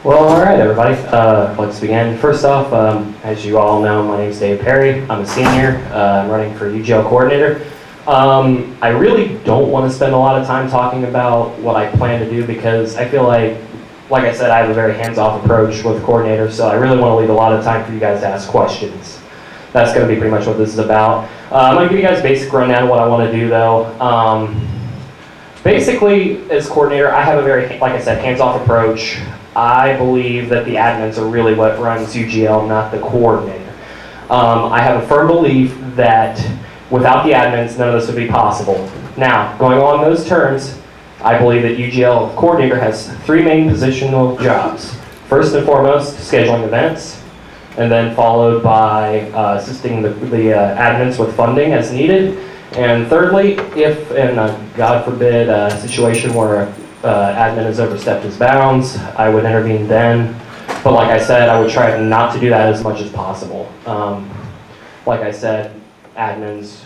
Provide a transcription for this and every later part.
Well, all right, everybody. Let's begin. First off, as you all know, my name is Dave Perry. I'm a senior. I'm running for UGL Coordinator. I really don't want to spend a lot of time talking about what I plan to do because I feel like I said, I have a very hands-off approach with Coordinator, so I really want to leave a lot of time for you guys to ask questions. That's going to be pretty much what this is about. I'm going to give you guys a basic rundown of what I want to do, though. Basically, as coordinator, I have a very, like I said, hands-off approach. I believe that the admins are really what runs UGL, not the coordinator. I have a firm belief that without the admins, none of this would be possible. Now, going along those terms, I believe that UGL coordinator has three main positional jobs. First and foremost, scheduling events, and then followed by assisting the admins with funding as needed. And thirdly, if in a, God forbid, a situation where admin has overstepped his bounds, I would intervene then. But like I said, I would try not to do that as much as possible. Like I said, admins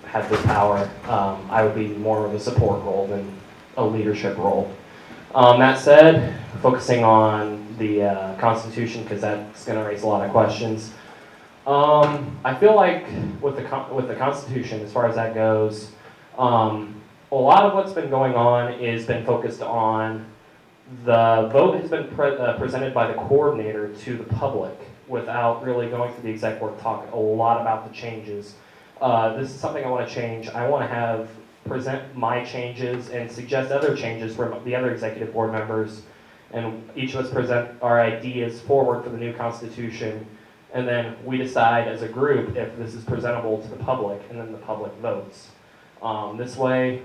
have the power. I would be more of a support role than a leadership role. That said, focusing on the Constitution, because that's going to raise a lot of questions. I feel like with the Constitution, as far as that goes, a lot of what's been going on is been focused on the vote has been presented by the coordinator to the public without really going through the exec board, talk a lot about the changes. This is something I want to change. I want to present my changes and suggest other changes from the other executive board members, and each of us present our ideas forward for the new Constitution. And then we decide as a group if this is presentable to the public, and then the public votes. This way,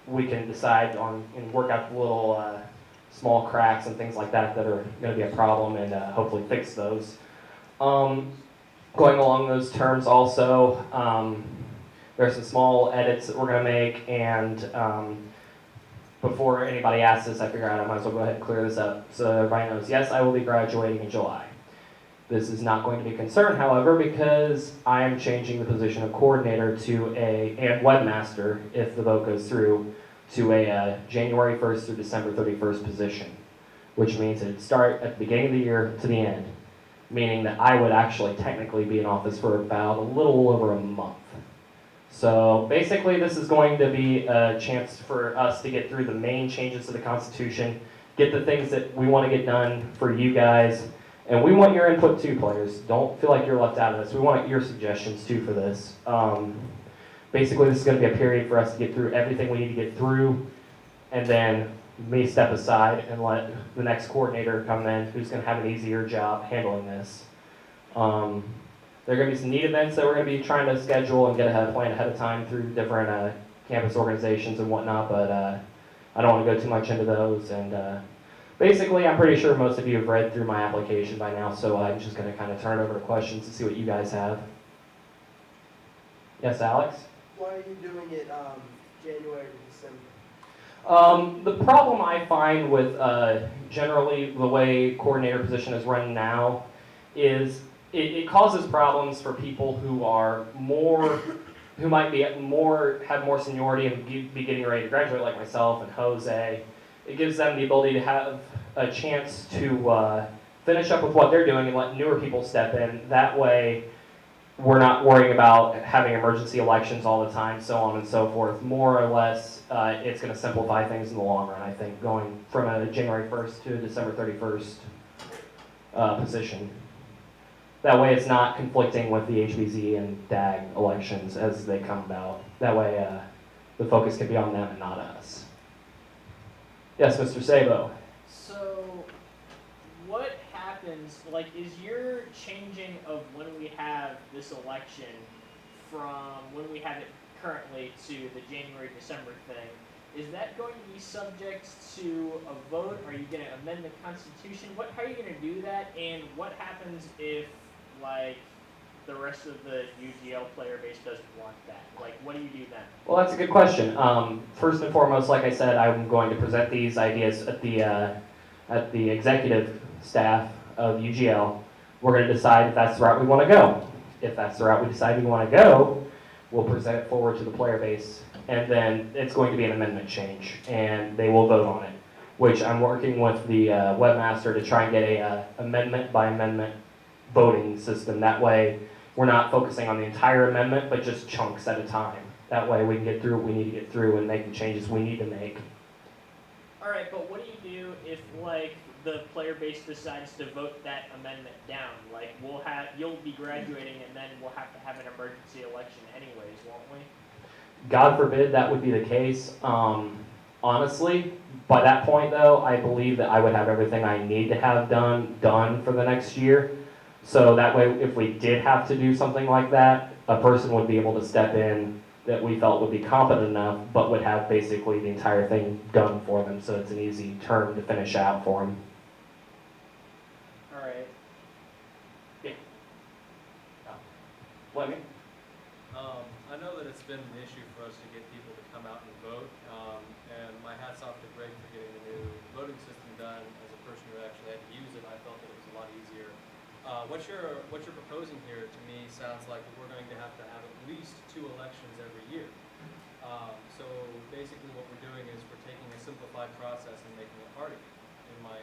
we can decide on and work out the little small cracks and things like that that are going to be a problem, and hopefully fix those. Going along those terms also, there's some small edits that we're going to make, and before anybody asks this, I figure out I might as well go ahead and clear this up so everybody knows. Yes, I will be graduating in July. This is not going to be a concern, however, because I am changing the position of coordinator and webmaster, if the vote goes through, to a January 1st through December 31st position, which means it'd start at the beginning of the year to the end, meaning that I would actually technically be in office for about a little over a month. So basically, this is going to be a chance for us to get through the main changes to the Constitution, get the things that we want to get done for you guys. And we want your input too, players. Don't feel like you're left out of this. We want your suggestions too for this. Basically, this is going to be a period for us to get through everything we need to get through, and then me step aside and let the next coordinator come in who's going to have an easier job handling this. There are going to be some neat events that we're going to be trying to schedule and get a plan ahead of time through different campus organizations and whatnot, but I don't want to go too much into those. And basically, I'm pretty sure most of you have read through my application by now, so I'm just going to kind of turn it over to questions to see what you guys have. Yes, Alex? Why are you doing it January to December? The problem I find with generally the way coordinator position is run now is it causes problems for people who are who might be have more seniority and be getting ready to graduate, like myself and Jose. It gives them the ability to have a chance to finish up with what they're doing and let newer people step in. That way, we're not worrying about having emergency elections all the time, so on and so forth. More or less, it's going to simplify things in the long run, I think, going from a January 1st to a December 31st position. That way, it's not conflicting with the HBZ and DAG elections as they come about. That way, the focus can be on them and not us. Yes, Mr. Sabo. So, what happens, like, is your changing of when we have this election from when we have it currently to the January-December thing, is that going to be subject to a vote? Are you going to amend the Constitution? How are you going to do that? And what happens if, like, the rest of the UGL player base doesn't want that? Like, what do you do then? Well, that's a good question. First and foremost, like I said, I'm going to present these ideas at the executive staff of UGL. We're going to decide if that's the route we want to go. If that's the route we decide we want to go, we'll present it forward to the player base, and then it's going to be an amendment change, and they will vote on it. which I'm working with the webmaster to try and get a amendment by amendment voting system. That way, we're not focusing on the entire amendment, but just chunks at a time. That way, we can get through what we need to get through and make the changes we need to make. All right, but what do you do if like the player base decides to vote that amendment down? Like you'll be graduating, and then we'll have to have an emergency election anyways, won't we? God forbid that would be the case. Honestly, by that point though, I believe that I would have everything I need to have done for the next year. So that way, if we did have to do something like that, a person would be able to step in that we felt would be competent enough, but would have basically the entire thing done for them, so it's an easy term to finish out for them. All right. Let me. I know that it's been an issue for us to get people to come out and vote, and my hat's off to Greg for getting the new voting system done. As a person who actually had to use it, I felt that it was a lot easier. What you're proposing here to me sounds like we're going to have at least 2 elections every year. So basically what we're doing is we're taking a simplified process and making it harder, in my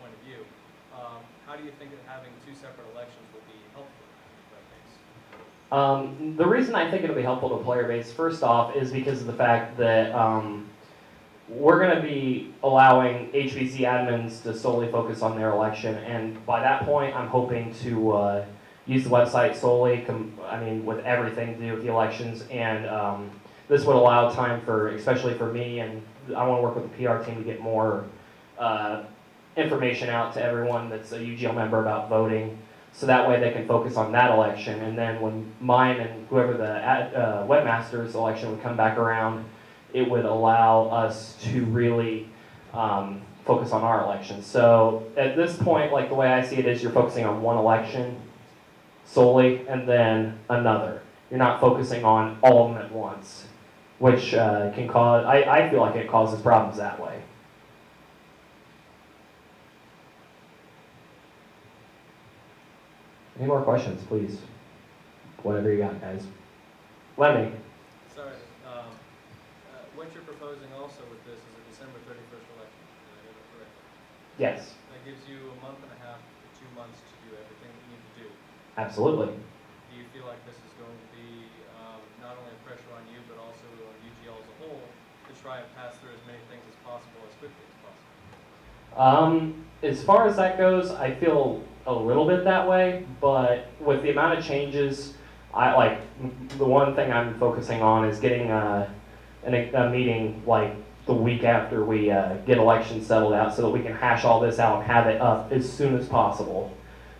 point of view. How do you think that having 2 separate elections will be helpful in that case? The reason I think it'll be helpful to player base, first off, is because of the fact that we're going to be allowing HBC admins to solely focus on their election, and by that point, I'm hoping to use the website solely, with everything to do with the elections, and this would allow time for, especially for me, and I want to work with the PR team to get more information out to everyone that's a UGL member about voting, so that way they can focus on that election, and then when mine and whoever the webmaster's election would come back around, it would allow us to really focus on our elections. So at this point, like the way I see it is you're focusing on one election solely and then another. You're not focusing on all of them at once, which can cause, I feel like it causes problems that way. Any more questions, please? Whatever you got, guys. Let me. Sorry. What you're proposing also with this is a December 31st election. Did I hear that correctly? Yes, That gives you a month and a half to 2 months to do everything that you need to do. absolutely. Do you feel like this is going to be not only a pressure on you, but also on UGL as a whole to try and pass through as many things as possible as quickly as possible? As far as that goes, I feel a little bit that way, but with the amount of changes, the one thing I'm focusing on is getting a meeting like the week after we get elections settled out so that we can hash all this out and have it up as soon as possible.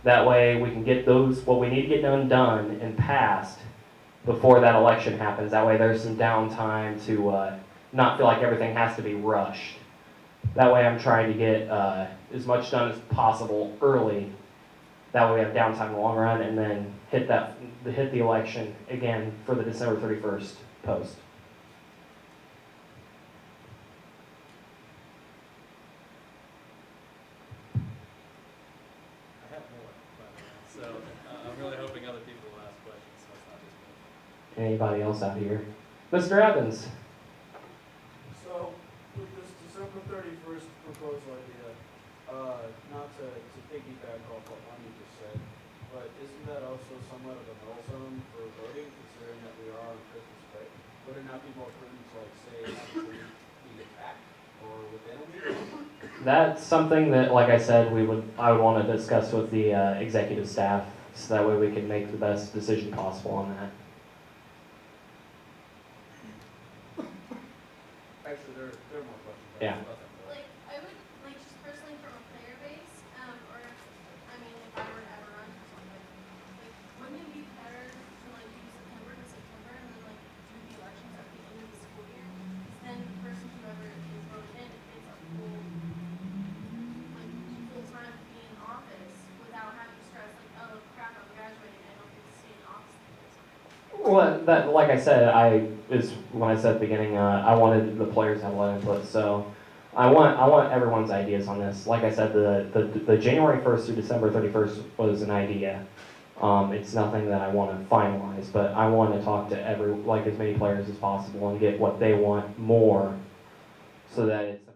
That way we can get what we need to get done and passed before that election happens. That way there's some downtime to not feel like everything has to be rushed. That way I'm trying to get as much done as possible early. That way we have downtime in the long run and then hit the election again for the December 31st post. I have more, by the way. So I'm really hoping other people will ask questions, so it's not just me. Anybody else out here? Mr. Evans? So, with this December 31st proposal idea, not to piggyback off what Lenny just said, but isn't that also somewhat of a null zone for voting, considering that we are on Christmas break? Would it not be more prudent to, say, actually be back or within a week? That's something that, like I said, I would want to discuss with the executive staff, so that way we can make the best decision possible on that. Actually, there are more questions. Yeah. I would, just personally from a player base, or, if I were to ever run for something, wouldn't it be better to, do September to September and then, do the elections at the end of the school year? Because then the person, whoever is voted in, gets a full time to be in office without having to stress, oh crap, I'm graduating, I don't get to stay in office the whole time. Well, like I said, when I said at the beginning, I wanted the players to have a lot of input, so I want everyone's ideas on this. Like I said, the January 1st through December 31st was an idea. It's nothing that I want to finalize, but I want to talk to as many players as possible and get what they want more, so that it's